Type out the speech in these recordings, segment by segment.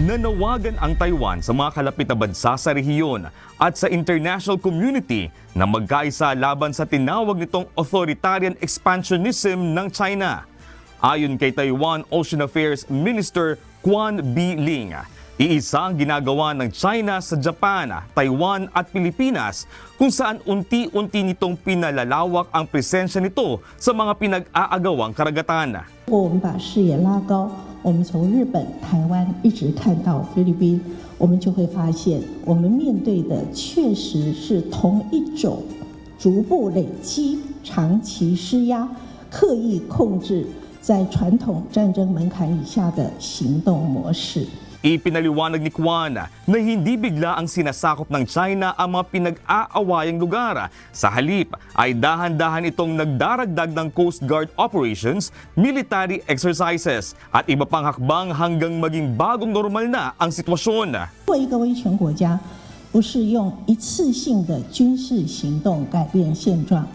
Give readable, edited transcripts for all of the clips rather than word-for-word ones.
Nanawagan ang Taiwan sa mga kalapit na bansa sa rehiyon at sa international community na magkaisa laban sa tinawag nitong authoritarian expansionism ng China. Ayon kay Taiwan Ocean Affairs Minister Quan Biling, iisa ang ginagawa ng China sa Japan, Taiwan at Pilipinas kung saan unti-unti nitong pinalalawak ang presensya nito sa mga pinag-aagawang karagatan. 我们把视野拉高，我们从日本、台湾一直看到菲律宾，我们就会发现，我们面对的确实是同一种逐步累积、长期施压、刻意控制在传统战争门槛以下的行动模式。 Ipinaliwanag ni Quan na hindi bigla ang sinasakop ng China ang mga pinag-aawayang lugar. Sa halip ay dahan-dahan itong nagdaragdag ng Coast Guard operations, military exercises at iba pang hakbang hanggang maging bagong normal na ang sitwasyon. 作为一个威权国家，不是用一次性的军事行动改变现状，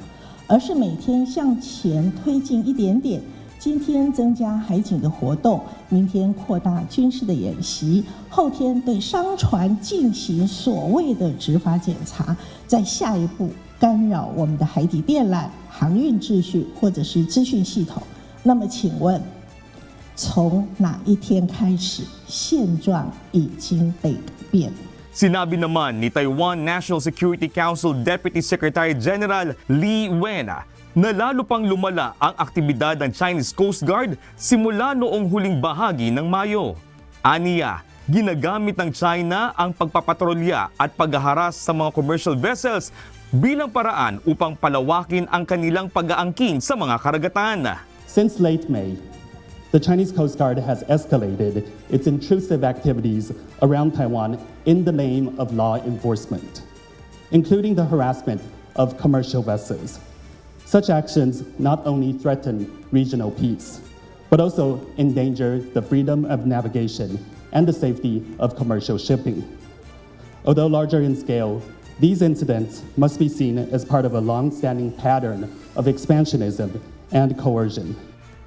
而是每天向前推进一点点。 今天增加海警的活动，明天扩大军事的演习，后天对商船进行所谓的执法检查，在下一步干扰我们的海底电缆、航运秩序或者是资讯系统。那么，请问，从哪一天开始，现状已经被改变？ Sinabi naman ni Taiwan National Security Council Deputy Secretary General Li Wen na lalo pang lumala ang aktibidad ng Chinese Coast Guard simula noong huling bahagi ng Mayo. Aniya, ginagamit ng China ang pagpapatrolya at paghaharas sa mga commercial vessels bilang paraan upang palawakin ang kanilang pag-aangkin sa mga karagatan. Since late May, the Chinese Coast Guard has escalated its intrusive activities around Taiwan in the name of law enforcement, including the harassment of commercial vessels. Such actions not only threaten regional peace, but also endanger the freedom of navigation and the safety of commercial shipping. Although larger in scale, these incidents must be seen as part of a long-standing pattern of expansionism and coercion.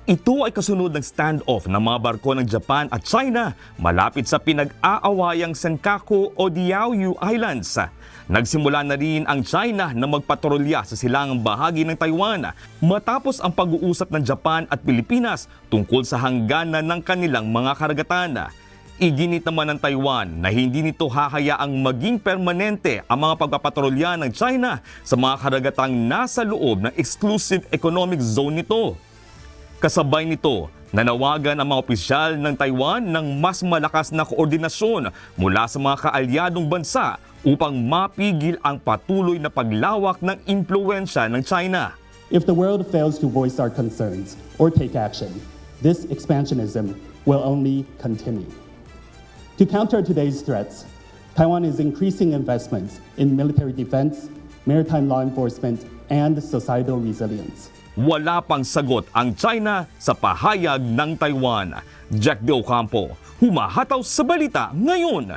Ito ay kasunod ng standoff ng mga barko ng Japan at China malapit sa pinag-aawayang Senkaku o Diaoyu Islands. Nagsimula na rin ang China na magpatrolya sa silangang bahagi ng Taiwan matapos ang pag-uusap ng Japan at Pilipinas tungkol sa hangganan ng kanilang mga karagatan. Iginit naman ng Taiwan na hindi nito hahayaang maging permanente ang mga pagpapatrolya ng China sa mga karagatang nasa loob ng exclusive economic zone nito. Kasabay nito, nanawagan ang mga opisyal ng Taiwan ng mas malakas na koordinasyon mula sa mga kaalyadong bansa upang mapigil ang patuloy na paglawak ng impluwensya ng China. If the world fails to voice our concerns or take action, this expansionism will only continue. To counter today's threats, Taiwan is increasing investments in military defense, maritime law enforcement, and societal resilience. Wala pang sagot ang China sa pahayag ng Taiwan. Jack De Ocampo, humahataw sa balita ngayon.